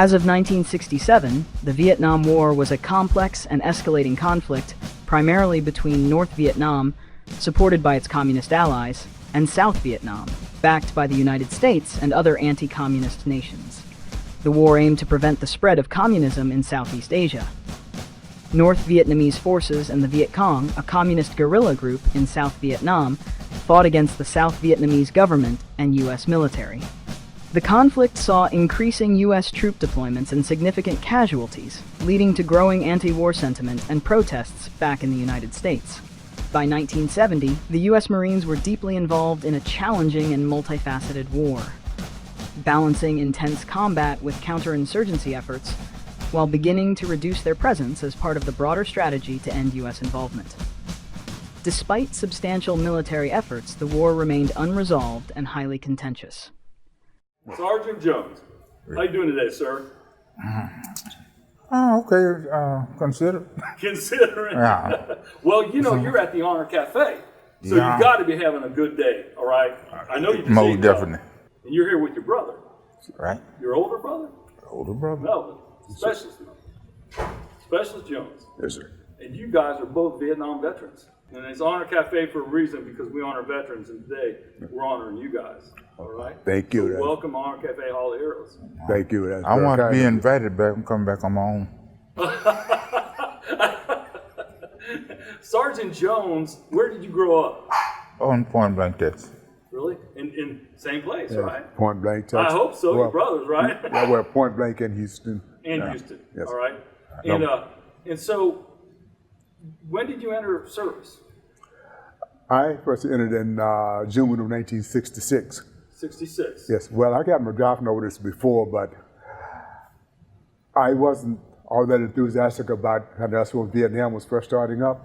As of 1967, the Vietnam War was a complex and escalating conflict, primarily between North Vietnam, supported by its communist allies, and South Vietnam, backed by the United States and other anti-communist nations. The war aimed to prevent the spread of communism in Southeast Asia. North Vietnamese forces and the Viet Cong, a communist guerrilla group in South Vietnam, fought against the South Vietnamese government and U.S. military. The conflict saw increasing U.S. troop deployments and significant casualties, leading to growing anti-war sentiment and protests back in the United States. By 1970, the U.S. Marines were deeply involved in a challenging and multifaceted war, balancing intense combat with counterinsurgency efforts, while beginning to reduce their presence as part of the broader strategy to end U.S. involvement. Despite substantial military efforts, the war remained unresolved and highly contentious. Sergeant Jones, how you doing today, sir? Oh, okay, consider. Considering. Yeah. Well, you know, you're at the Honor Cafe, so Yeah. you've got to be having a good day, all right? I know you just Most ate definitely. well, and you're here with your brother. Right? Your older brother? Older brother. No, Specialist. Specialist Jones. Yes, sir. And you guys are both Vietnam veterans. And it's Honor Cafe for a reason, because we honor veterans, and today we're honoring you guys. All right? Thank you. So welcome Honor Cafe Hall of Heroes. Thank you. That's I very want to kind be of you. invited back and come back on my own. Sergeant Jones, where did you grow up? On Point Blank, Texas. Really? In same place, Yeah, right? Point Blank, Texas. I hope so. Well, Your brothers, right? Yeah, we're Point Blank in Houston. And Yeah. Houston. Yes. All right. No. And so, when did you enter service? I first entered in June of 1966. 66. Yes, well, I got my draft notice before, but I wasn't all that enthusiastic about how that's when Vietnam was first starting up.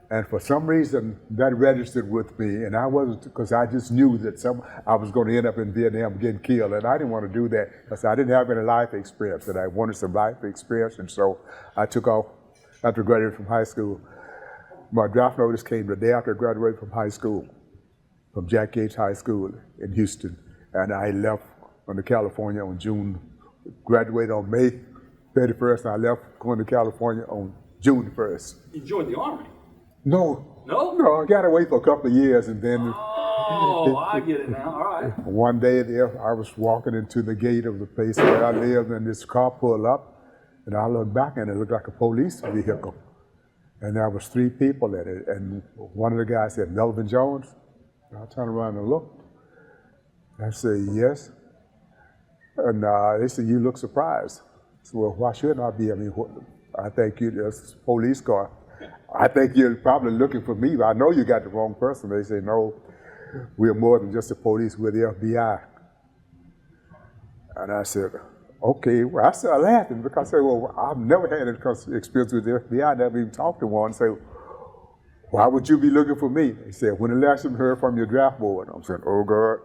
And for some reason, that registered with me, and I wasn't, because I just knew that I was going to end up in Vietnam getting killed, and I didn't want to do that, because I didn't have any life experience, and I wanted some life experience, and so I took off after graduating from high school. My draft notice came the day after I graduated from high school, from Jack Gates High School in Houston, and I left on to California on June, graduated on May 31st, and I left going to California on June 1st. You joined the Army? No. No? No, I got away for a couple of years, and then Oh, I get it now. All right. one day there, I was walking into the gate of the place where I lived, and this car pulled up, and I looked back, and it looked like a police vehicle. And there was 3 people in it, and one of the guys said, "Melvin Jones?" And I turned around and looked. I said, "Yes." And they said, "You look surprised." I said, "Well, why shouldn't I be? I mean, I think it's a police car. I think you're probably looking for me, but I know you got the wrong person." They say, "No, we're more than just the police, we're the FBI." And I said, "Okay." Well, I started laughing because I said, "Well, I've never had any experience with the FBI, I never even talked to one." So, "Why would you be looking for me?" They said, "When the last time you heard from your draft board?" I'm saying, "Oh, God."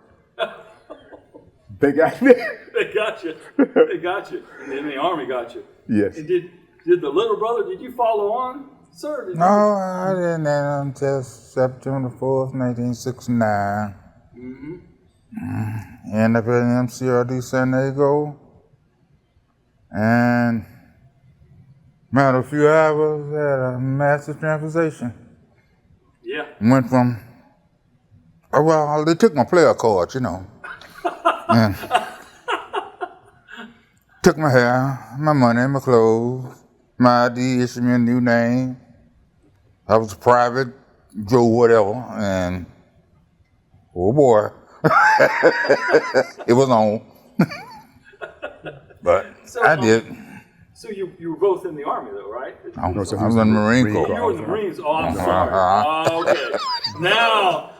They got me. They got you. They got you. And then the Army got you. Yes. And did the little brother, did you follow on, sir? Did No, I didn't enter until September 4th, 1969. Ended up in MCRD San Diego. And matter of a few hours, had a massive transposition. Yeah. Went from, oh, well, they took my player card, you know. And took my hair, my money, my clothes, my ID, issued me a new name. I was a private Joe whatever, and oh boy, it was on. But So, I did. So you were both in the Army, though, right? I was in the Marine Corps. You were in the Marines. Oh, I'm sorry. Oh,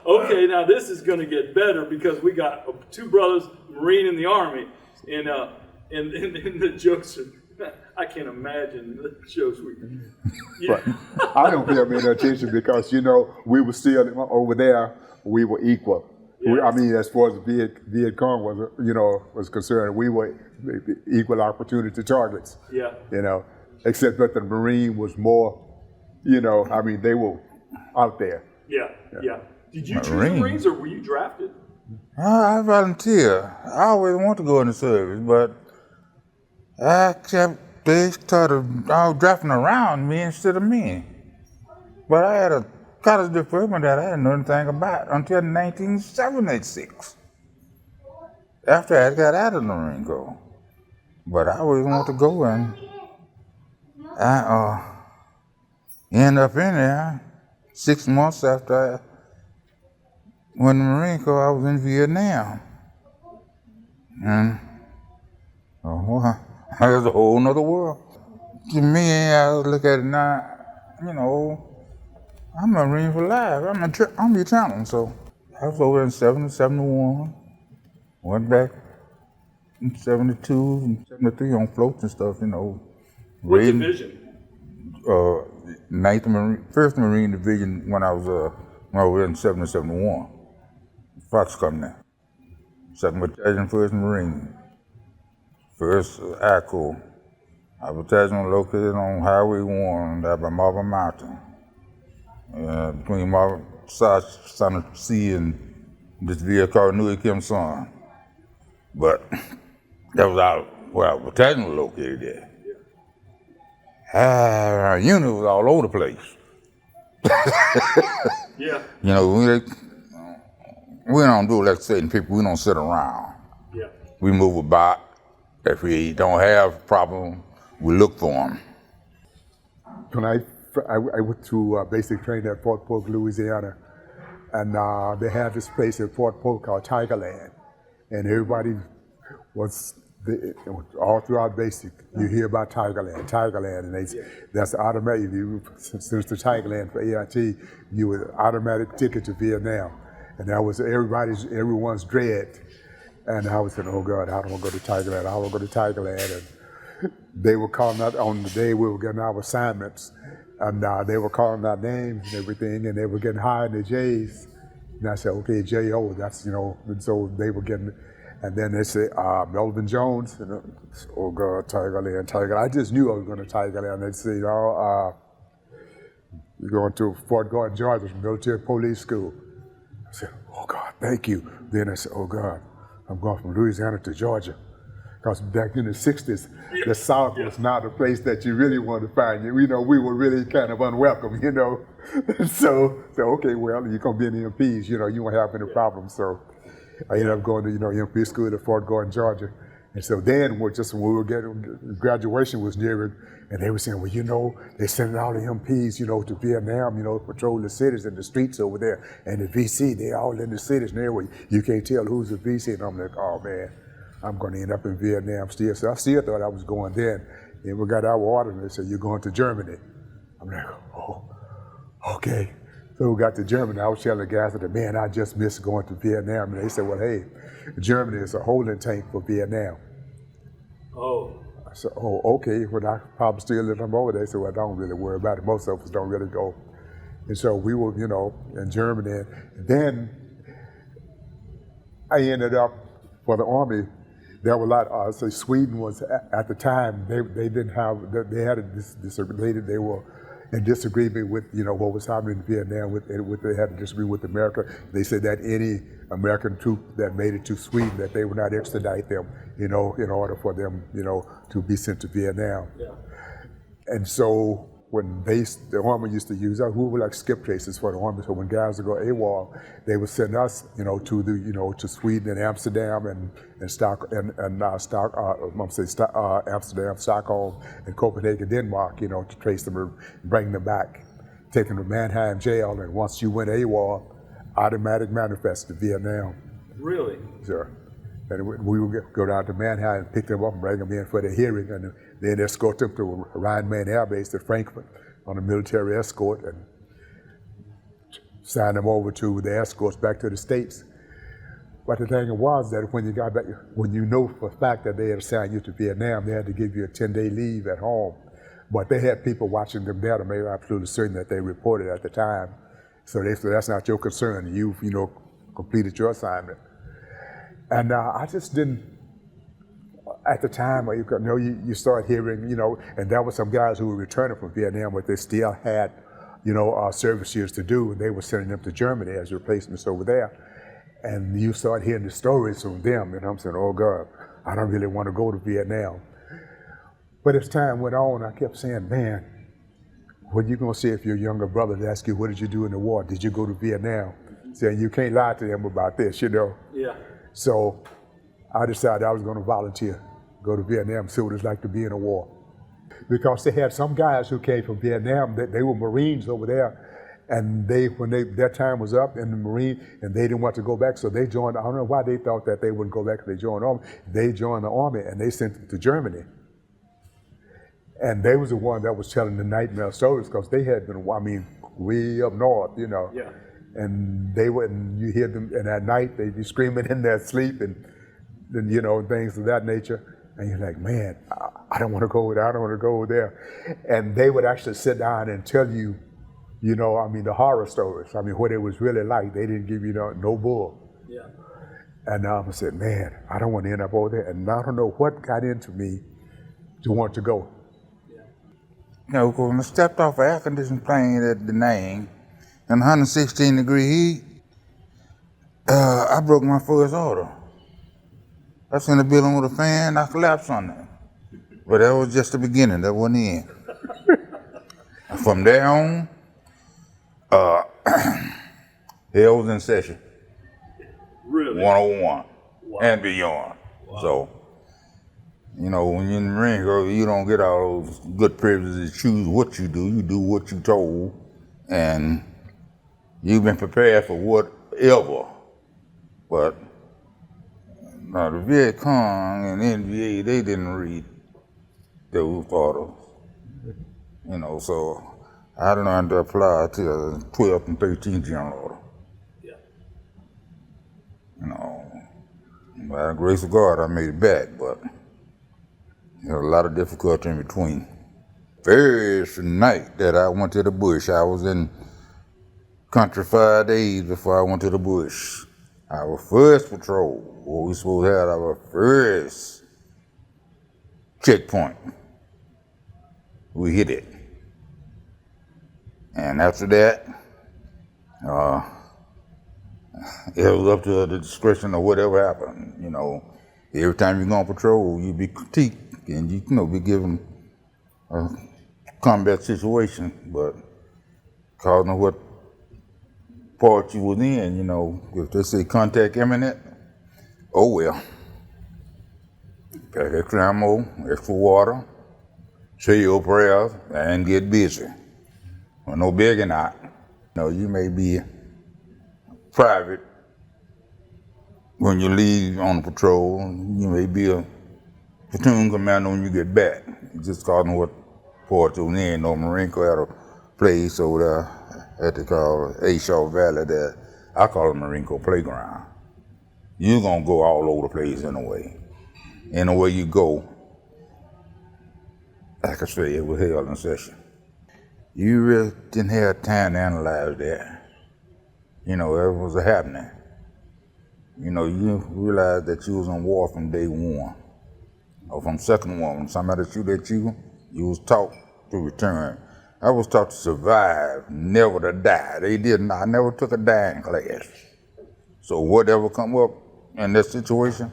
okay. Now this is going to get better because we got 2 brothers, Marine in the Army, and the jokes are. I can't imagine the jokes we. But I don't pay them any attention because, you know, we were still over there, we were equal. Yes. I mean, as far as Viet Cong was concerned, we were equal opportunity targets. Yeah. You know, except that the Marine was more, you know, I mean, they were out there. Yeah. Did you choose the Marine. Marines or were you drafted? I volunteer. I always want to go in the service, but They started all drafting around me instead of me. But I had a college diploma that I didn't know anything about until 1976. After I got out of the Marine Corps. But I always wanted to go, and I ended up in there 6 months after I went in the Marine Corps. I was in Vietnam. And there's a whole nother world. To me, I look at it now, I'm a Marine for life. I'm eternal. So I was over in 70, 71, went back in 72 and 73 on floats and stuff, What raiding, division? 9th Marine, 1st Marine Division when I was in 70, 71. Fox Company. 2nd Battalion, 1st Marine. 1st ACO. Our battalion located on Highway 1 there by Marble Mountain. Between Marble, Son Sea and this vehicle called Nui Kim Son. But that was where our battalion was located at. Our unit was all over the place. Yeah. We don't do like certain people, we don't sit around. Yeah. We move about. If we don't have a problem, we look for them. When I went to basic training at Fort Polk, Louisiana, and they had this place at Fort Polk called Tigerland, and everybody was all throughout basic. You hear about Tigerland, and that's automatic. Since the Tigerland for AIT, you were automatic ticket to Vietnam, and that was everyone's dread. And I was saying, oh God, I don't want to go to Tigerland. I don't want to go to Tigerland. And they were calling out on the day we were getting our assignments, and they were calling out names and everything, and they were getting high in the J's. And I said, okay, J.O., that's, and so they were getting, and then they said, Melvin Jones, oh God, Tigerland. I just knew I was going to Tigerland. They'd say, you're going to Fort Gordon, Georgia, military police school. I said, oh God, thank you. Then I said, oh God, I'm going from Louisiana to Georgia. Because back in the 60s, the South was not a place that you really wanted to find. We were really kind of unwelcome, So, okay, well, you're going to be in the MPs, you won't have any problems. So I ended up going to, MP school at Fort Gordon, Georgia. And so then, when we were getting, graduation was nearing, and they were saying, well, they sending all the MPs, to Vietnam, patrol the cities and the streets over there. And the VC, they all in the cities and everywhere. You can't tell who's the VC. And I'm like, oh man, I'm going to end up in Vietnam still. So I still thought I was going then. And we got our order, and they said, you're going to Germany. I'm like, oh, okay. So we got to Germany. I was telling the guys, man, I just missed going to Vietnam. And they said, well, hey, Germany is a holding tank for Vietnam. Oh. I said, oh, okay. Well, I probably still live over there. They said, well, don't really worry about it. Most of us don't really go. And so we were, in Germany. And then I ended up for the Army. There were a lot. So Sweden was at the time. They didn't have. They had they were in disagreement with what was happening in Vietnam. They had to disagree with America. They said that any American troop that made it to Sweden, that they would not extradite them, in order for them, to be sent to Vietnam. Yeah. And so when the Army used to use us, we were like skip traces for the Army. So when guys would go AWOL, they would send us, to Sweden and Amsterdam and Amsterdam, Stockholm, and Copenhagen, Denmark, to trace them and bring them back, take them to Mannheim jail. And once you went AWOL, automatic manifest to Vietnam. Really? Sure. And we would go down to Mannheim and pick them up and bring them in for the hearing, and then escort them to Rhine-Main Air Base at Frankfurt on a military escort and sign them over to the escorts back to the States. But the thing was that when you got back, when you know for a fact that they had assigned you to Vietnam, they had to give you a 10-day leave at home. But they had people watching them there to make absolutely certain that they reported at the time. So they said, that's not your concern. You've, completed your assignment. And I just didn't, at the time, you start hearing, and there were some guys who were returning from Vietnam, but they still had, service years to do, and they were sending them to Germany as replacements over there. And you start hearing the stories from them, and I'm saying, oh God, I don't really want to go to Vietnam. But as time went on, I kept saying, man, what are you going to say if your younger brothers ask you, what did you do in the war? Did you go to Vietnam? Saying you can't lie to them about this, you know. Yeah. So I decided I was going to volunteer, go to Vietnam, see what it's like to be in a war. Because they had some guys who came from Vietnam, they were Marines over there, and their time was up in the Marine, and they didn't want to go back, so they joined. I don't know why they thought that they wouldn't go back if they joined the Army. They joined the Army, and they sent them to Germany. And they was the one that was telling the nightmare stories, because they had been, I mean, way up north, you know. Yeah. And they wouldn't, you hear them, and at night they'd be screaming in their sleep, and you know, things of that nature. And you're like, man, I don't want to go there, I don't want to go there. And they would actually sit down and tell you, you know, I mean, the horror stories. I mean, what it was really like. They didn't give you no bull. Yeah. And I said, man, I don't want to end up over there. And I don't know what got into me to want to go. You know, when I stepped off an air-conditioned plane at Da Nang in 116-degree heat, I broke my first order. I was in the building with a fan, I collapsed on it. But that was just the beginning, that wasn't the end. From there on, hell was in session. Really? 101 and beyond. Wow. So, you know, when you're in the Marine Corps, you don't get all those good privileges to choose what you do what you're told, and you've been prepared for whatever. But now the Viet Cong and NVA, they didn't read those orders. You know, so I don't know how to apply to the 12th and 13th General Order. Yeah. You know, by the grace of God, I made it back, but there was a lot of difficulty in between. First night that I went to the bush, I was in country 5 days before I went to the bush. Our first patrol, what we supposed to have our first checkpoint, we hit it. And after that, it was up to the discretion of whatever happened. You know, every time you go on patrol, you be critiqued and you know be given a combat situation, but because of what part you was in, you know, if they say contact imminent, oh well. Pack extra ammo, extra water, say your prayers, and get busy. Well, no begging out. You know, you may be private when you leave on the patrol. You may be a platoon commander when you get back. Just cause of what part you're in. No Marine Corps had a place over there at the call A Shaw Valley that I call it Marine Corps playground. You're gonna go all over the place anyway. Anywhere you go, like I say, it was hell in session. You really didn't have time to analyze that. You know, it was happening. You know, you realized that you was in war from day one, or from second one. When somebody shoot at you, you was taught to return. I was taught to survive, never to die. I never took a dying class. So whatever come up in that situation,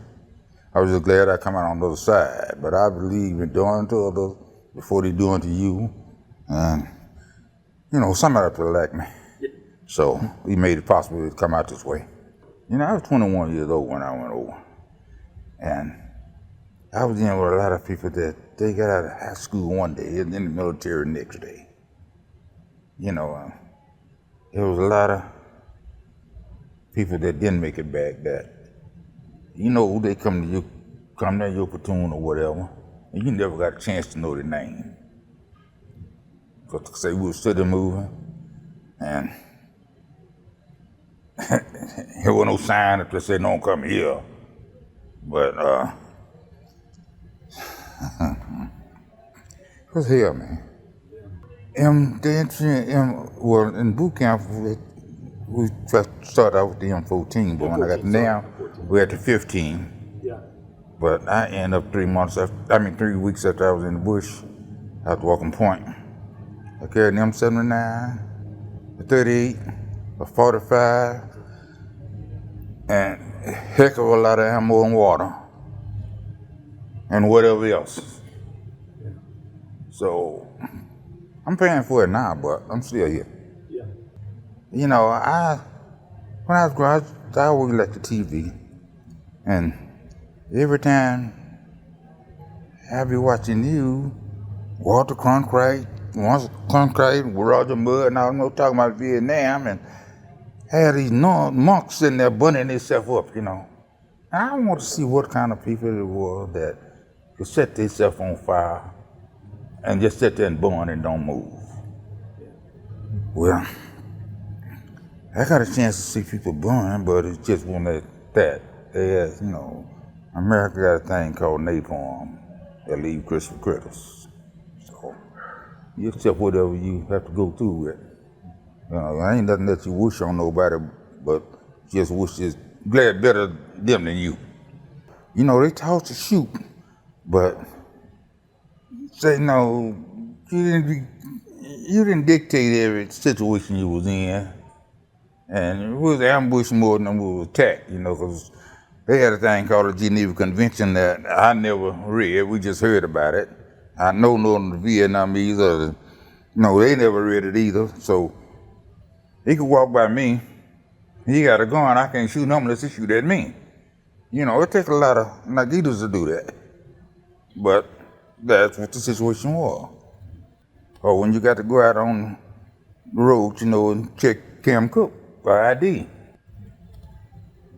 I was just glad I come out on the other side. But I believe in doing to others before they do unto you. And, you know, somebody up there like me. So he made it possible to come out this way. You know, I was 21 years old when I went over. And I was in with a lot of people that they got out of high school one day and in the military the next day. You know, there was a lot of people that didn't make it back that, you know, they come to your platoon or whatever, and you never got a chance to know their name. Because say we were sitting moving, and there was no sign that they said, don't come here. But, what's hell, man? Well, in boot camp, we started out with the M14, but when I got down, we had the 15. Yeah. But I ended up 3 weeks after I was in the bush, out Walking Point. I carried an M79, a 38, a 45, and a heck of a lot of ammo and water, and whatever else. So I'm paying for it now, but I'm still here. Yeah. You know, when I was growing up, I always liked the TV, and every time I be watching you, Walter Cronkite, Roger Mudd, and I was talking about Vietnam, and had these monks sitting there burning themselves up, you know. And I want to see what kind of people it was that could set themselves on fire and just sit there and burn and don't move. Well, I got a chance to see people burn, but it just wasn't that. They had, you know, America got a thing called napalm that leave crispy critters. So you accept whatever you have to go through with. You know, ain't nothing that you wish on nobody, but just wish it's glad better them than you. You know, they taught to shoot, but say no, you didn't dictate every situation you was in. And it was ambush more than it was attack, you know, because they had a thing called the Geneva Convention that I never read. We just heard about it. I know none of the Vietnamese, no, they never read it either. So he could walk by me, he got a gun, I can't shoot him unless he shoot at me. You know, it takes a lot of Nagitas to do that. But that's what the situation was. Or when you got to go out on the road, you know, and check Cam Cook for ID.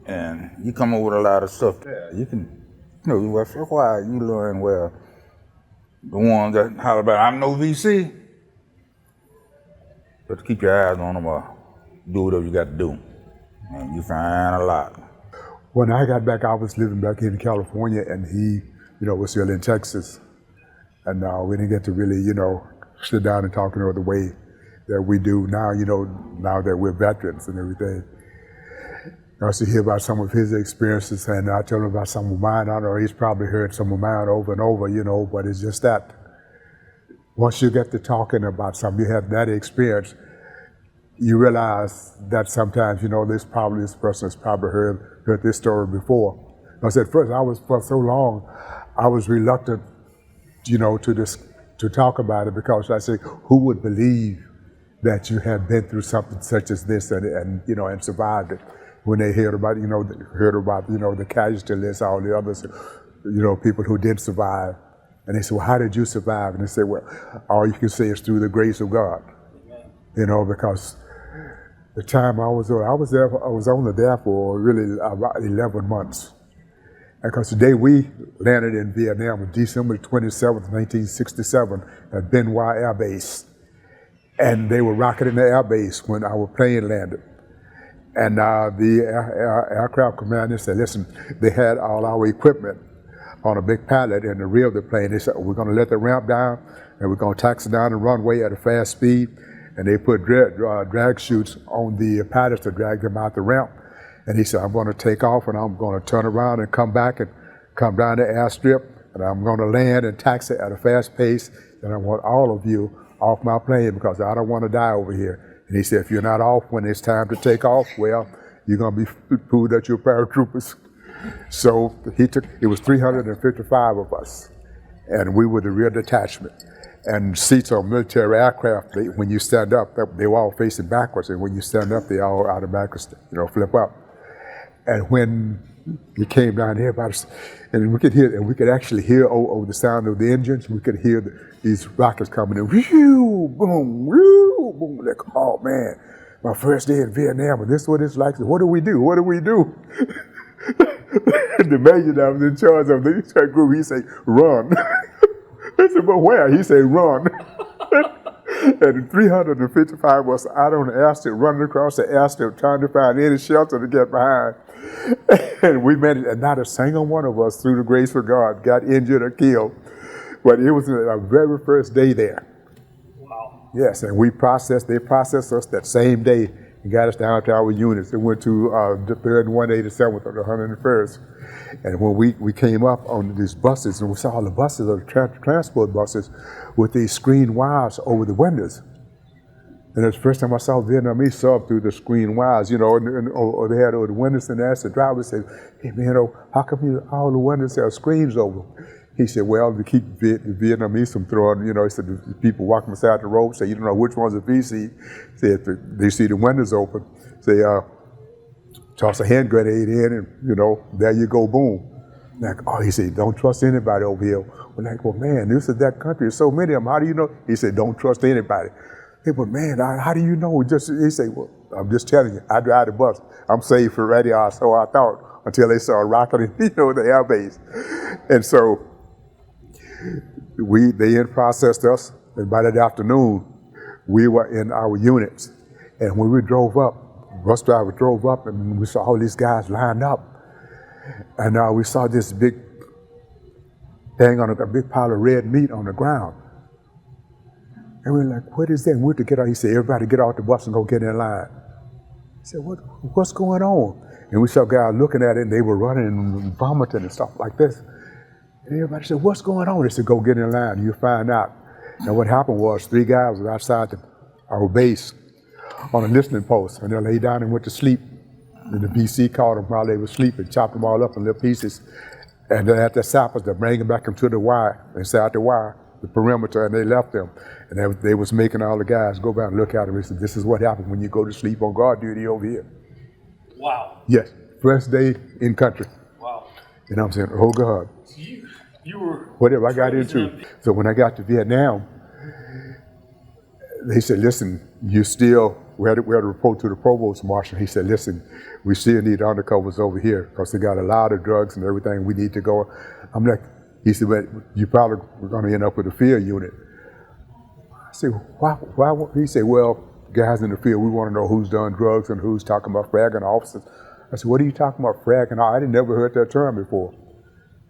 And you come up with a lot of stuff there. You can, you know, after a while you learn, well, the ones that holler about, I'm no VC, but keep your eyes on them or do whatever you got to do. And you find a lot. When I got back, I was living back here in California, and he, you know, was still in Texas. And we didn't get to really, you know, sit down and talk, you know, the way that we do now, you know, now that we're veterans and everything. I also hear about some of his experiences, and I tell him about some of mine. I don't know, he's probably heard some of mine over and over, you know, but it's just that once you get to talking about something, you have that experience, you realize that sometimes, you know, this person has probably heard this story before. Because at first, for so long, I was reluctant, you know, to talk about it, because I say, who would believe that you have been through something such as this and you know, and survived it? When they heard about, you know, the casualty list, all the others, you know, people who did survive. And they said, well, how did you survive? And they said, well, all you can say is through the grace of God. You know, because the time I was only there for really about 11 months. Because the day we landed in Vietnam was December 27th, 1967 at Ben Hoa Air Base. And they were rocketing the air base when our plane landed. And the aircraft commander said, listen, they had all our equipment on a big pallet in the rear of the plane. They said, we're going to let the ramp down, and we're going to taxi down the runway at a fast speed. And they put drag chutes on the pallets to drag them out the ramp. And he said, I'm going to take off, and I'm going to turn around and come back and come down the airstrip, and I'm going to land and taxi at a fast pace. And I want all of you off my plane, because I don't want to die over here. And he said, if you're not off when it's time to take off, well, you're going to be fooled at your paratroopers. So it was 355 of us, and we were the rear detachment. And seats on military aircraft, when you stand up, they were all facing backwards, and when you stand up, they all automatically, you know, flip up. And when we came down here, and we could actually hear over the sound of the engines, we could hear these rockets coming in, whew, boom, whew, boom. Like, oh man, my first day in Vietnam, and this is what it's like. So what do we do? What do we do? The major that was in charge of the group, he said, run. I said, but where? He said, run. And 355 was out on the airstrip, running across the airstrip, trying to find any shelter to get behind. And we managed, and not a single one of us, through the grace of God, got injured or killed. But it was our very first day there. Wow. Yes, and they processed us that same day and got us down to our units. It went to the 3rd and 187th or the 101st. And when we came up on these buses, and we saw all the buses, the transport buses, with these screen wires over the windows. And it was the first time I saw Vietnamese sub through the screen wires, you know, or they had over the windows, and asked the driver, said, hey man, how come all the windows have screens over? He said, well, to keep the Vietnamese from throwing, he said, the people walking beside the road say, you don't know which one's a VC. He said, if they see the windows open, say, toss a hand grenade in and, there you go, boom. Like, oh, he said, don't trust anybody over here. We're like, well, man, this is that country. There's so many of them. How do you know? He said, don't trust anybody. Hey, but man, how do you know? He said, well, I'm just telling you, I drive the bus. I'm safe for radio, so I thought, until they saw a rocket in, the air base. And so they processed us, and by that afternoon, we were in our units. And when we drove up, bus driver drove up, and we saw all these guys lined up. And we saw this big thing a big pile of red meat on the ground. And we were like, what is that? And we went to get out. He said, everybody get off the bus and go get in line. I said, what's going on? And we saw guys looking at it, and they were running and vomiting and stuff like this. And everybody said, what's going on? They said, go get in line, you'll find out. And what happened was 3 guys were outside our base on a listening post, and they lay down and went to sleep. And the BC caught them while they were sleeping, chopped them all up in little pieces. And then at the sappers, they bring them back into the wire, inside the wire, the perimeter, and they left them. And they was making all the guys go back and look at them. They said, this is what happened when you go to sleep on guard duty over here. Wow. Yes, first day in country. Wow. And I'm saying, oh God. You were whatever I got into. So when I got to Vietnam, they said, listen, we had to report to the provost marshal. He said, listen, we still need undercovers over here because they got a lot of drugs and everything. We need to go. I'm like, he said, but you probably were going to end up with a field unit. I said, why? He said, well, guys in the field, we want to know who's done drugs and who's talking about fragging officers. I said, what are you talking about, fragging? I didn't never heard that term before.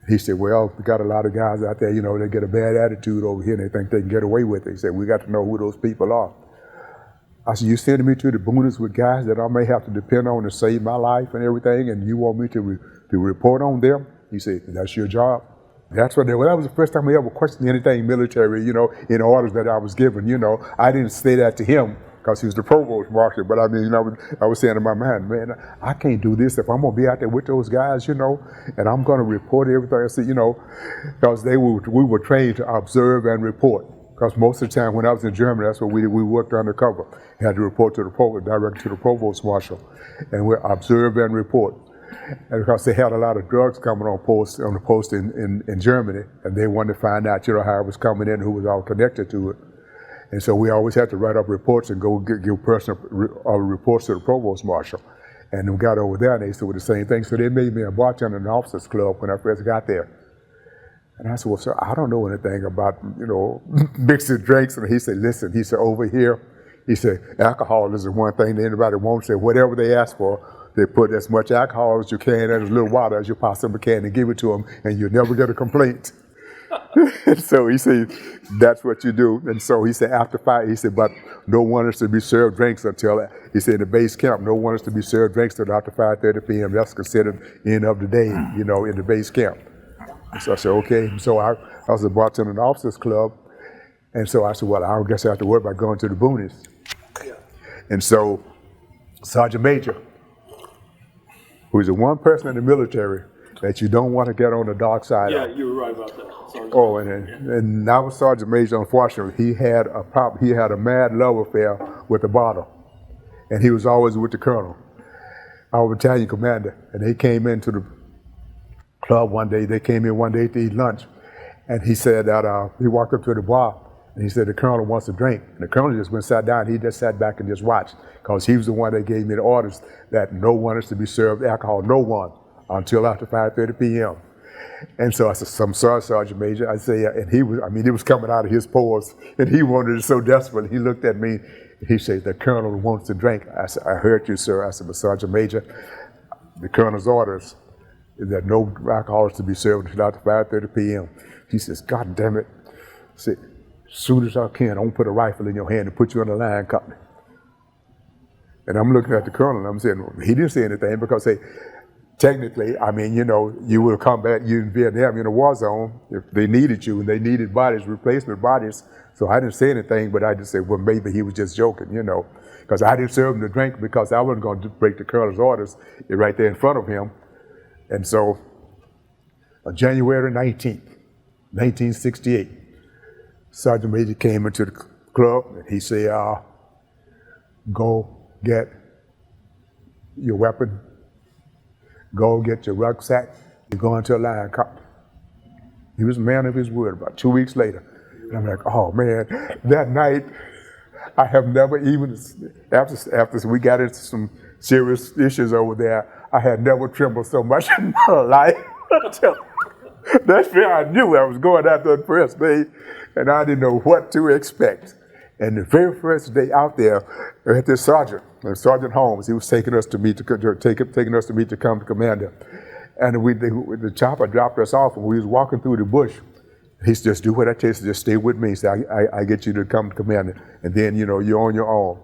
He said, well, we got a lot of guys out there, they get a bad attitude over here and they think they can get away with it. He said, we got to know who those people are. I said, you sending me to the boonies with guys that I may have to depend on to save my life and everything, and you want me to report on them? He said, that's your job. That was the first time I ever questioned anything military, in orders that I was given, I didn't say that to him because he was the provost marshal, but I mean, I was saying in my mind, man, I can't do this if I'm going to be out there with those guys, and I'm going to report everything. I said, because we were trained to observe and report. Because most of the time when I was in Germany, that's what we did. We worked undercover. We had to report to the provost, directly to the provost marshal, and we observe and report. And because they had a lot of drugs coming on the post in Germany, and they wanted to find out, how it was coming in, who was all connected to it. And so we always had to write up reports and go give personal reports to the provost marshal. And we got over there, and they said the same thing. So they made me a bartender in the officers club when I first got there. And I said, well, sir, I don't know anything about, mixing drinks. And he said, listen, over here, he said, alcohol is the one thing that anybody won't say. Whatever they ask for, they put as much alcohol as you can and as little water as you possibly can and give it to them, and you'll never get a complaint. And so he said, that's what you do. And so he said, after 5, he said, but no one is to be served drinks until, he said, in the base camp, no one is to be served drinks until after 5:30 p.m. That's considered end of the day, in the base camp. So I said, okay. So I was a bartender in the officers club. And so I said, well, I guess I have to worry about going to the boonies. Yeah. And so Sergeant Major, who's the one person in the military that you don't want to get on the dark side of. Yeah, you were right about that. Sergeant. Oh, and I was Sergeant Major. Unfortunately, he had a mad love affair with the bottle. And he was always with the colonel, our battalion commander. And they came into the club one day. They came in one day to eat lunch, and he said that he walked up to the bar and he said the colonel wants a drink. And the colonel just went sat down. He just sat back and just watched because he was the one that gave me the orders that no one is to be served alcohol, no one, until after 5:30 p.m. And so I said, I'm sorry, Sergeant Major. I say, and it was coming out of his pores, and he wanted it so desperately. He looked at me. He said, the colonel wants a drink. I said, I heard you, sir. I said, but Sergeant Major, the colonel's orders that no alcohol is to be served until after 5:30 p.m. He says, God damn it. I said, as soon as I can, I'm going to put a rifle in your hand and put you on the line company. And I'm looking at the colonel and I'm saying, well, he didn't say anything because, technically, you will combat you in Vietnam in a war zone if they needed you and they needed bodies, replacement bodies. So I didn't say anything, but I just said, well, maybe he was just joking, because I didn't serve him the drink because I wasn't going to break the colonel's orders right there in front of him. And so on January 19th, 1968. Sergeant Major came into the club and he said, go get your weapon, go get your rucksack, you're going to a line company. He was a man of his word. About 2 weeks later, and I'm like, oh man, that night, I have never even, after we got into some serious issues over there, I had never trembled so much in my life. That's where I knew I was going out the first day, and I didn't know what to expect. And the very first day out there, I had this sergeant, Sergeant Holmes. He was taking us to meet the company commander, and the chopper dropped us off, and we was walking through the bush. He said, "Just do what I tell you. Just stay with me." He said, "I get you to come commander, and then you're on your own."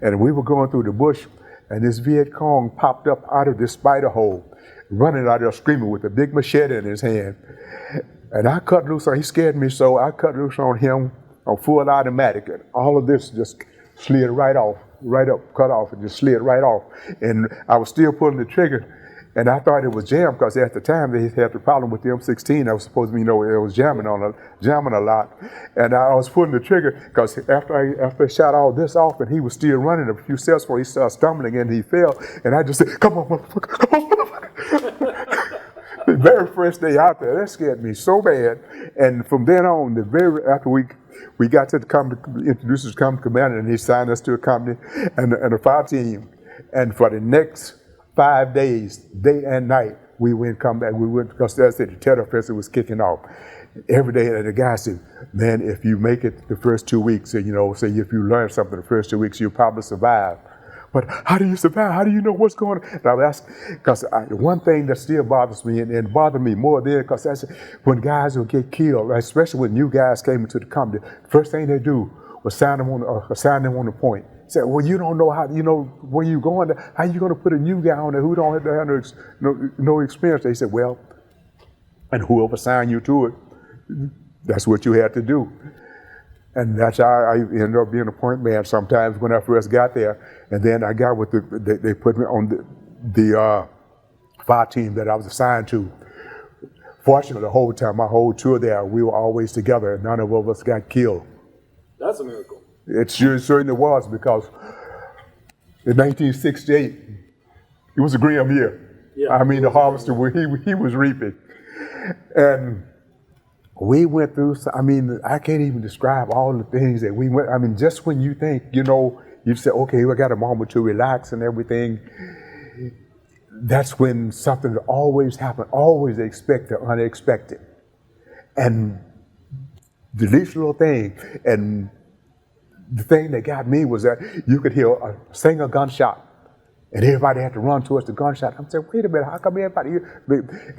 And we were going through the bush, and this Viet Cong popped up out of this spider hole, running out there screaming with a big machete in his hand. And I cut loose on, he scared me so, I cut loose on him on full automatic. And all of this just slid right off, cut off, and just slid right off. And I was still pulling the trigger, and I thought it was jammed because at the time they had the problem with the M16. I was supposed to be, it was jamming a lot. And I was pulling the trigger because after I shot all this off and he was still running a few steps before he started stumbling and he fell. And I just said, "Come on, motherfucker, come on, motherfucker." The very first day out there, that scared me so bad. And from then on, after we got to the company, introduced us to the company commander, and he signed us to a company and a fire team. And for the next 5 days, day and night, we went because that's it, the terror offensive was kicking off. Every day, and the guy said, "Man, if you make it the first 2 weeks, say if you learn something the first 2 weeks, you'll probably survive. But how do you survive? How do you know what's going on?" And I was asking, because one thing that still bothers me, and bothered me more then, because that's when guys will get killed, especially when new guys came into the company, the first thing they do was assign them on the point. Say, "Well, you don't know where you're going. How you going to put a new guy on there who don't have no experience?" They said, "Well, and whoever assigned you to it, that's what you had to do." And that's how I ended up being a point man sometimes when I first got there. And then I got with they put me on the fire team that I was assigned to. Fortunately, the whole time, my whole tour there, we were always together and none of us got killed. That's a miracle. It certainly was, because in 1968, it was a grim year. Yeah, I mean, the harvester, he was reaping. And we went through, I can't even describe all the things that we went, just when you think, you say, okay, I got a moment to relax and everything, that's when something always happens, always expect the unexpected. And the least little thing, and the thing that got me was that you could hear a single gunshot, and everybody had to run towards the gunshot. I'm saying, wait a minute, how come everybody here?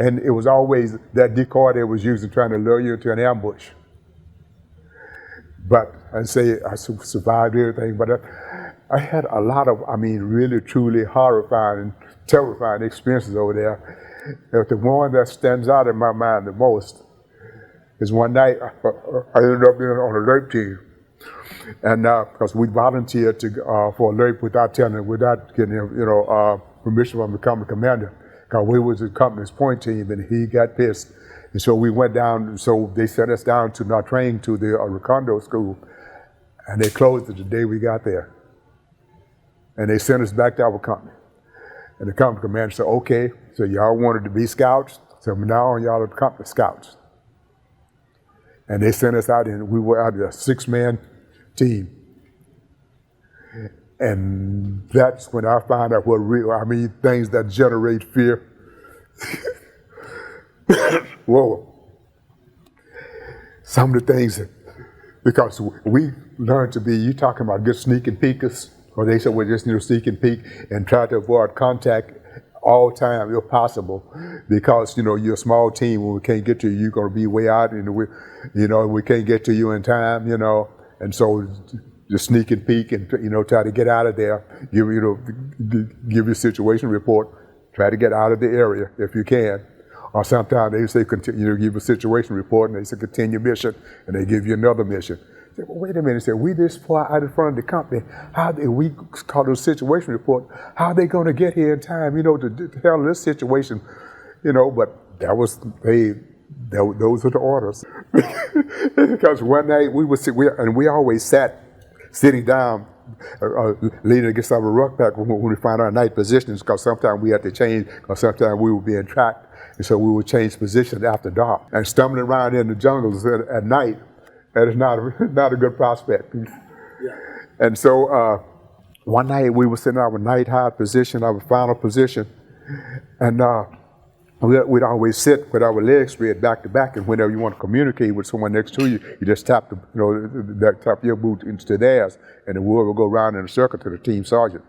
And it was always that decoy they was using, trying to lure you into an ambush. But I say I survived everything, but I had a lot of, really, truly horrifying and terrifying experiences over there. But the one that stands out in my mind the most is one night I ended up being on a alert team. And because we volunteered for alert without getting permission from the company commander, because we was the company's point team, and he got pissed, and so we went down. So they sent us down to our training to the Recondo school, and they closed it the day we got there, and they sent us back to our company. And the company commander said, "Okay, so y'all wanted to be scouts, so now y'all are the company scouts." And they sent us out, and we were out of a 6-man team. And that's when I found out what things that generate fear. Whoa. Some of the things, because we learned to be, you talking about good sneaking peekers, or they said, well, just sneak and peek and try to avoid contact all time if possible, because you're a small team. When we can't get to you, you're going to be way out, and we can't get to you in time, and so just sneak and peek and try to get out of there. Give your situation report, try to get out of the area if you can. Or sometimes they say give a situation report, and they say continue mission, and they give you another mission. Say, well, wait a minute. Say, we this far out in front of the company. How did we call it a situation report? How are they going to get here in time? To handle this situation? But that was Those are the orders. Because one night we always sat sitting down, leaning against our rucksack when we find our night positions, because sometimes we had to change, because sometimes we were being tracked, and so we would change position after dark. And stumbling around in the jungles at night, that is not a good prospect. Yeah. And so one night we were sitting in our night high position, our final position, and we'd always sit with our legs spread back to back, and whenever you want to communicate with someone next to you, you just tap tap your boot into theirs, and the word will go around in a circle to the team sergeant.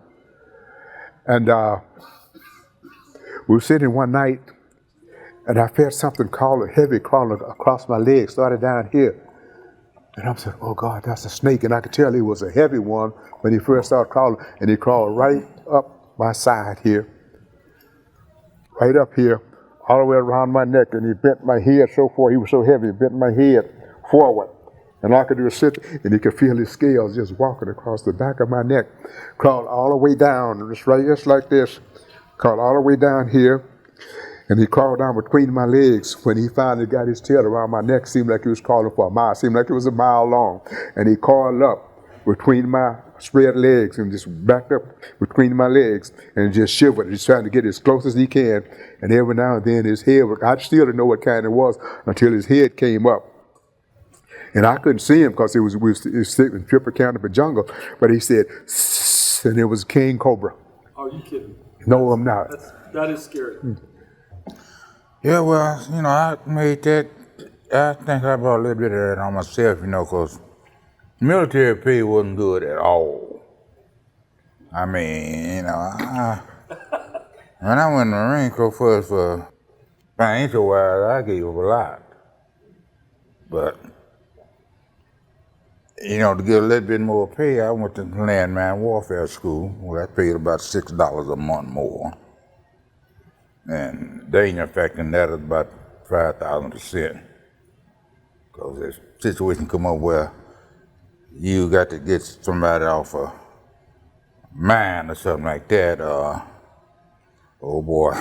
And we were sitting one night, and I felt something heavy crawling across my leg, started down here. And I'm saying, oh God, that's a snake. And I could tell it was a heavy one when he first started crawling, and he crawled right up my side here, right up here, all the way around my neck, and he bent my head so far. He was so heavy, he bent my head forward. And all I could do was sit, and he could feel his scales just walking across the back of my neck. Crawled all the way down, just like this. Crawled all the way down here, and he crawled down between my legs. When he finally got his tail around my neck, seemed like he was crawling for a mile. Seemed like it was a mile long. And he coiled up between my spread legs and just backed up between my legs and just shivered. He's trying to get as close as he can. And every now and then his head, I still didn't know what kind it was until his head came up. And I couldn't see him because we was sitting in Triple County jungle. But he said, "Sss," and it was a king cobra. Are you kidding? No, I'm not. That is scary. Yeah, well, I made that. I think I brought a little bit of that on myself, because military pay wasn't good at all. I mean, when I went in the Marine Corps first for financial wise, I gave up a lot. But, to get a little bit more pay, I went to landmine warfare school, where I paid about $6 a month more. And danger factor in that is about 5,000%. Because there's a situation come up where you got to get somebody off a mine or something like that. Oh boy,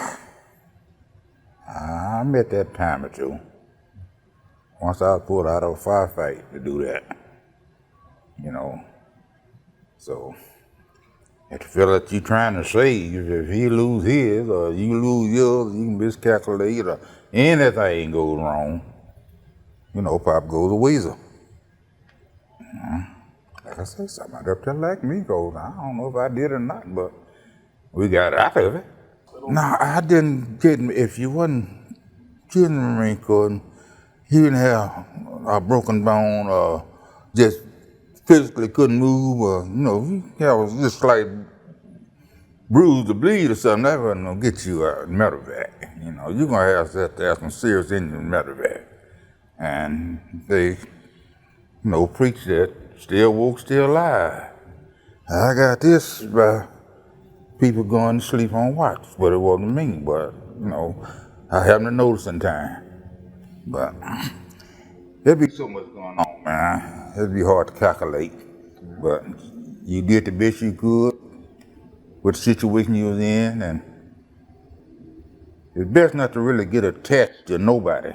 I met that time or two. Once I was pulled out of a firefight to do that, So, if the fella that you're trying to save, if he lose his or you lose yours, you can miscalculate or anything goes wrong, pop goes a weasel. Like I say, somebody up there like me goes, I don't know if I did or not, but we got out of it. No, I didn't get, if you wasn't in the Marine Corps, you didn't have a broken bone or just physically couldn't move or, you have just slight bruise or bleed or something, that wasn't going to get you a medevac. You're going to have to have some serious injury medevac. And they, preach that still woke, still alive. I got this by people going to sleep on watch, but it wasn't me, but, I happened to notice in time. But there'd be so much going on, man. It'd be hard to calculate, but you did the best you could with the situation you was in, and it's best not to really get attached to nobody.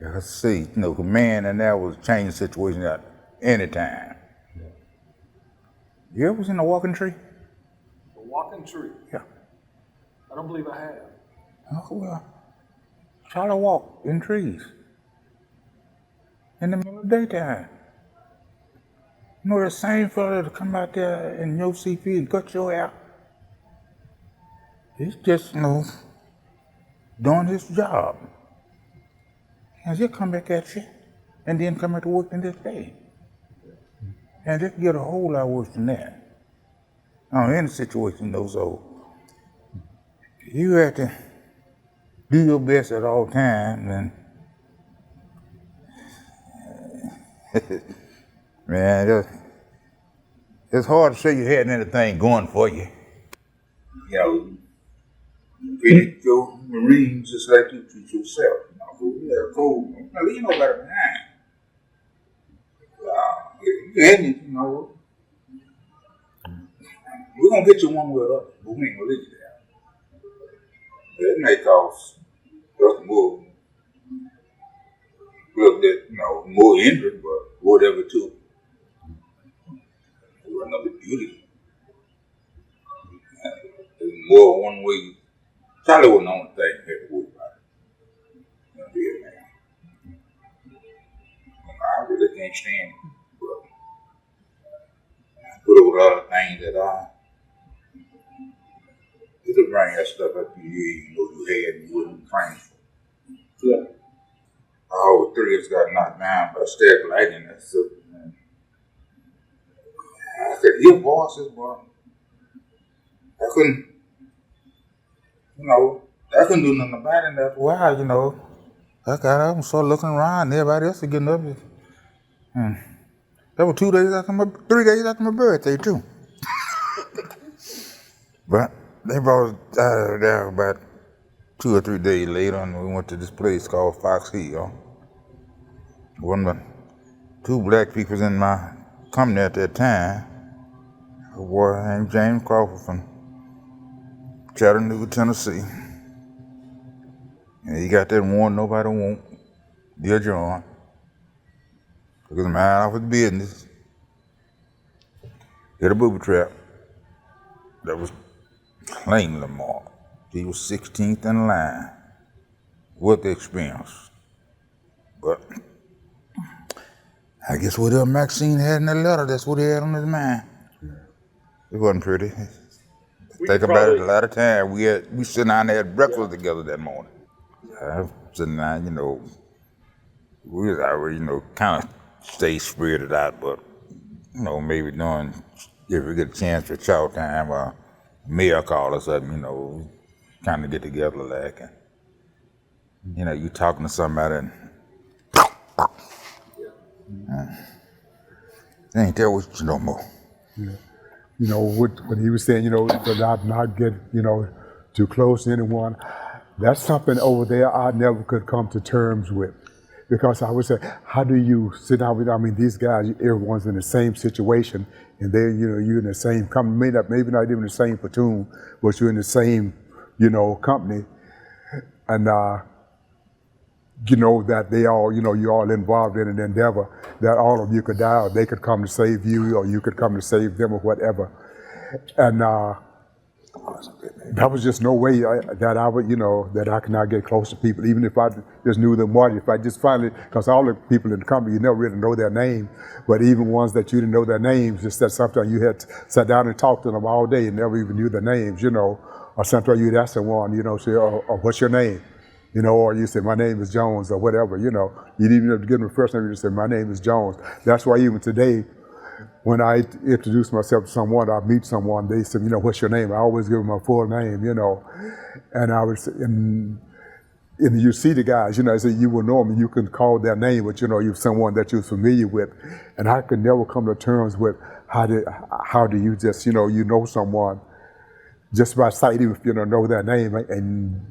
I see, command and that was changing situation at any time. You ever seen a walking tree? A walking tree? Yeah. I don't believe I have. Oh, well, try to walk in trees in the middle of the daytime. The same fella that'll come out there in your CP and cut your hair. He's just, doing his job. And he'll come back at you and then come back to work the next day. And it can get a whole lot worse than that. In a situation, so you have to do your best at all times, and man, it's hard to say you had anything going for you. You treat your Marines just like you treat yourself. We have cold. Leave nobody behind. We're gonna get you one way or other, but we ain't gonna leave you there. It may cost us more little bit, more injured, but whatever it took. It was another beauty. It was more one way. Charlie wasn't the only thing he had to worry about. I really can't stand it. But I put over other things that it'll bring that stuff up to you you had and you wasn't trained for. Yeah. All 3 of us got knocked down by static lightning. I could hear voices, but I couldn't, I couldn't do nothing about it. That's why, I got up and started looking around, and everybody else was getting up. And that was 3 days after my birthday, too. But they brought us out of there about 2 or 3 days later, and we went to this place called Fox Hill. One of the 2 black people in my company at that time, a boy named James Crawford from Chattanooga, Tennessee. And he got that one nobody won't, Dear John. Took his mind off his business. Hit a booby trap that was plainly marked. He was 16th in line with the experience. But I guess whatever Maxine had in that letter, that's what he had on his mind. It wasn't pretty. Think about it, a lot of time we sitting down there had breakfast together that morning. I was sitting down, we was already, kind of stay spirited out, but, maybe doing, if we get a chance for chow time or mail call or something, kind of get together like, and, you talking to somebody and, they ain't there with you no more. Yeah. When he was saying, to not get, too close to anyone, that's something over there I never could come to terms with. Because I would say, how do you sit down with, these guys, everyone's in the same situation, and they're, you're in the same company, maybe not even the same platoon, but you're in the same, company. And, that they all, you're all involved in an endeavor, that all of you could die, or they could come to save you, or you could come to save them, or whatever. And that was just no way that I would, that I could not get close to people, even if I just knew them more. If I just finally, because all the people in the company, you never really know their name, but even ones that you didn't know their names, just that sometimes you had sat down and talked to them all day and never even knew their names, or sometimes you'd ask someone, say, oh, what's your name? Or you say, my name is Jones, or whatever, you didn't even have to give them the first name, you just say, my name is Jones. That's why even today, when I introduce myself to someone, I meet someone, they say, what's your name? I always give them my full name, and I would say, and you see the guys, I say, you will know them, you can call their name, but you're someone that you're familiar with, and I could never come to terms with how do you just, you know someone just by sight, even if you don't know their name, and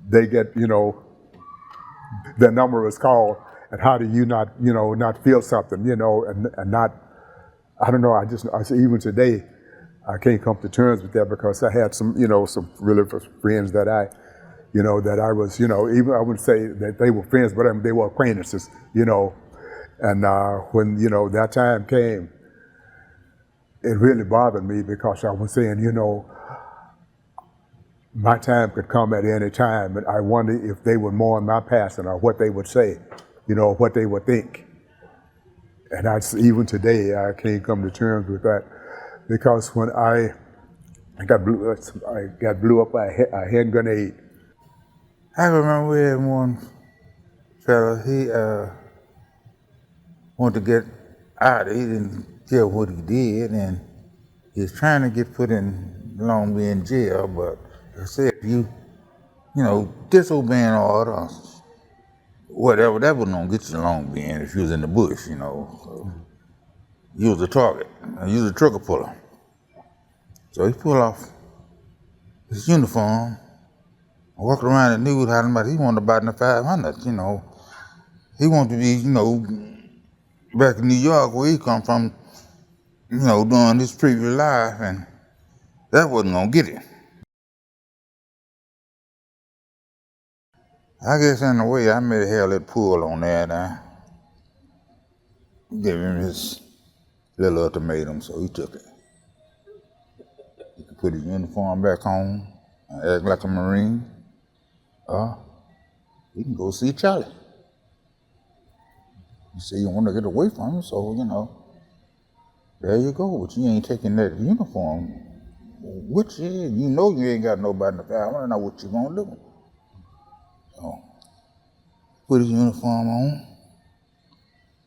they get, their number is called, and how do you not, not feel something, and not, I don't know, I say even today, I can't come to terms with that because I had some, some really friends that that I was, even I wouldn't say that they were friends, but they were acquaintances, and when, that time came, it really bothered me because I was saying, my time could come at any time, and I wonder if they would mourn my passing or what they would say, what they would think. And even today, I can't come to terms with that because when I got blew up by a hand grenade. I remember we had one fella, he wanted to get out. He didn't care what he did, and he was trying to get put in Long Beach jail, but I said, if you disobeying orders, whatever, that wasn't gonna get you to Long Beach if you was in the bush, So you was a target, and you was a trigger puller. So he pulled off his uniform, walked around the news hollering about he wanted about in the 500, He wanted to be, back in New York where he come from, doing his previous life, and that wasn't gonna get him. I guess in a way I made a hell that pull on that. I gave him his little ultimatum, so he took it. He could put his uniform back on and act like a Marine, or he can go see Charlie. You say you want to get away from him, so, there you go, but you ain't taking that uniform with you. You know you ain't got nobody in the family. I want to know what you gonna do. So, put his uniform on,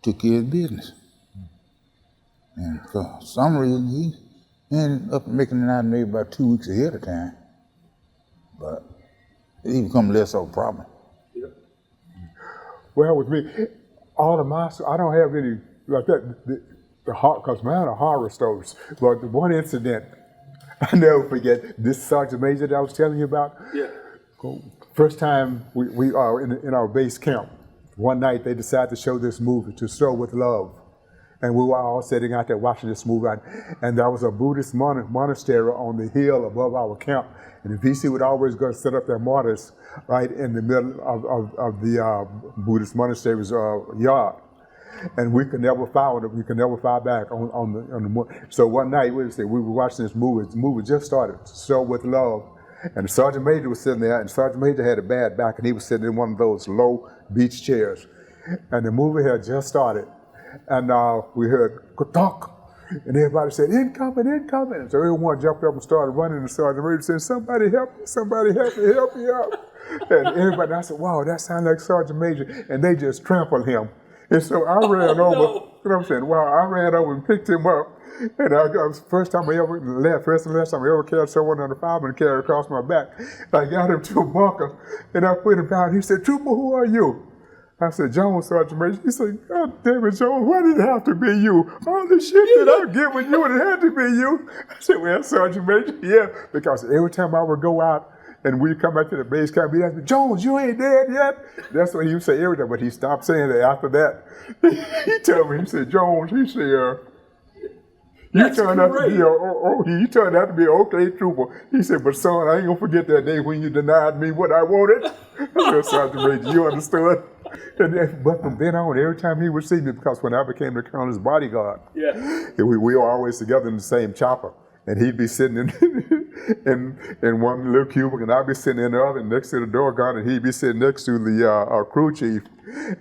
took care of his business. And for some reason, he ended up making it out maybe about 2 weeks ahead of time. But it become less of a problem. Well, with me, all of my, I don't have any, like that, because mine are horror stories. But the one incident, I never forget, this Sergeant Major that I was telling you about. Yeah. First time we are in our base camp, one night they decided to show this movie, To Stroll with Love. And we were all sitting out there watching this movie. And there was a Buddhist monastery on the hill above our camp. And the VC would always go set up their mortars right in the middle of the Buddhist monastery's yard. And we could never fire them. We could never fire back on the. So one night we were watching this movie. The movie just started, To Stroll with Love. And the Sergeant Major was sitting there, and the Sergeant Major had a bad back, and he was sitting in one of those low beach chairs. And the movie had just started. And we heard, "Kutok," and everybody said, "Incoming, incoming." And so everyone jumped up and started running, and Sergeant Major said, "Somebody help me, somebody help me, help me out." And everybody, I said, "Wow, that sounds like Sergeant Major." And they just trampled him. And so I ran over, you know what I'm saying? Wow, I ran over and picked him up. And first and last time I ever carried someone on the fireman carrier across my back. I got him to a bunker, and I put him down. He said, "Trooper, who are you?" I said, "Jones, Sergeant Major." He said, "God damn it, Jones, why did it have to be you? All the shit that I've given you, it had to be you." I said, "Well, Sergeant Major, yeah," because every time I would go out and we'd come back to the base camp, he'd ask me, "Jones, you ain't dead yet?" That's what he would say every time, but he stopped saying that after that. He told me, he said, "Jones," he said, you turned out to be an okay trooper. He said, "But son, I ain't gonna forget that day when you denied me what I wanted." I said, "Sergeant Major, you understood?" But from then on, every time he would see me, because when I became the colonel's bodyguard, we were always together in the same chopper. And he'd be sitting in one little cubicle, and I'd be sitting in the other next to the door guard, and he'd be sitting next to the crew chief,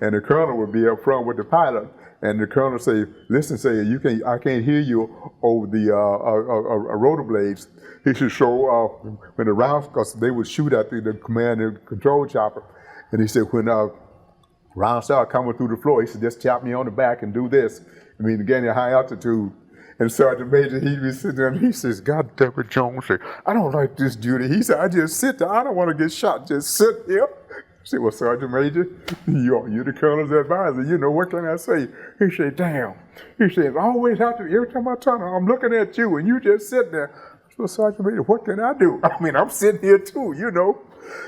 and the colonel would be up front with the pilot. And the colonel say, "Listen, I can't hear you over the rotor blades." He should show when the rounds, because they would shoot at the command and control chopper. And he said, when rounds start coming through the floor, he said, "Just tap me on the back and do this." I mean, again, at high altitude. And Sergeant Major, he'd be sitting there, and he says, "God damn it, Jones, I don't like this duty." He said, "I just sit there. I don't want to get shot. Just sit here." I said, "Well, Sergeant Major, you're the colonel's advisor. You know, what can I say?" He said, "Damn." He said, "I always have to, every time I turn, I'm looking at you, and you just sitting there." I said, "Well, Sergeant Major, what can I do? I mean, I'm sitting here too, you know."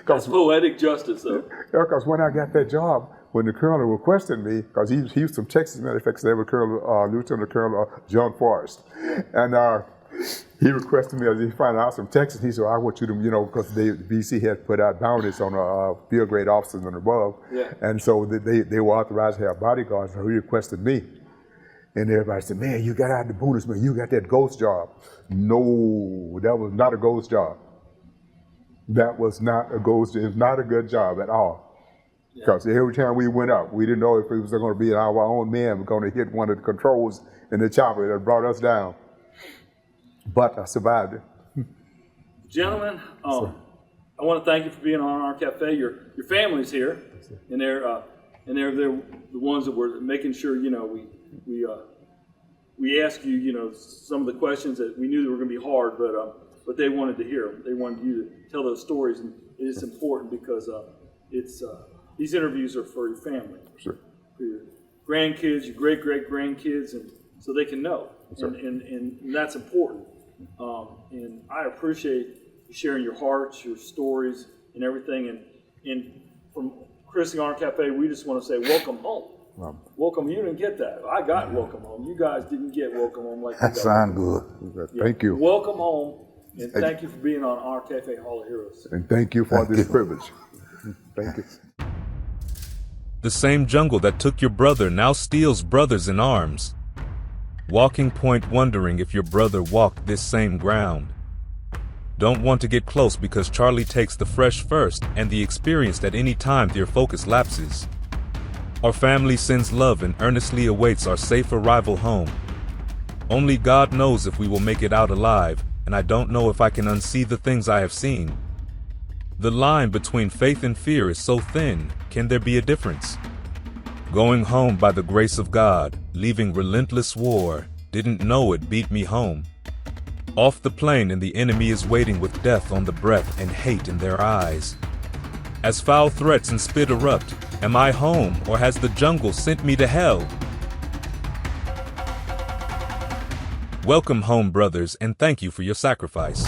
That's poetic justice, though. Because when I got that job, when the colonel requested me, because he was from Texas, matter of fact, they were Lieutenant Colonel John Forrest. And he requested me, as he found out from Texas, he said, "I want you to, because the BC had put out bounties on field grade officers and above." Yeah. And so they were authorized to have bodyguards, so he requested me. And everybody said, "Man, you got out of the bonus, man, you got that ghost job." No, that was not a ghost job. That was not a ghost, it was not a good job at all. Because every time we went up, we didn't know if it was going to be our own men going to hit one of the controls in the chopper that brought us down. But I survived it. Gentlemen, I want to thank you for being on our cafe. Your family's here, and they're the ones that were making sure we asked you some of the questions that we knew that were going to be hard, but they wanted to hear. They wanted you to tell those stories, and it's important because these interviews are for your family, Sure. for your grandkids, your great-great-grandkids, and so they can know, Sure. and that's important. And I appreciate you sharing your hearts, your stories, and everything. And from Chris and our Cafe, we just want to say, welcome home. Welcome. You didn't get that. I got welcome home. You guys didn't get welcome home like That sounds good. Yeah. Thank you. Welcome home, and thank you for being on our Cafe Hall of Heroes. And thank you for this privilege. Thank you. The same jungle that took your brother now steals brothers in arms. Walking point wondering if your brother walked this same ground. Don't want to get close because Charlie takes the fresh first and the experienced at any time their focus lapses. Our family sends love and earnestly awaits our safe arrival home. Only God knows if we will make it out alive, and I don't know if I can unsee the things I have seen. The line between faith and fear is so thin, can there be a difference? Going home by the grace of God, leaving relentless war, didn't know it beat me home. Off the plane and the enemy is waiting with death on the breath and hate in their eyes. As foul threats and spit erupt, am I home or has the jungle sent me to hell? Welcome home, brothers, and thank you for your sacrifice.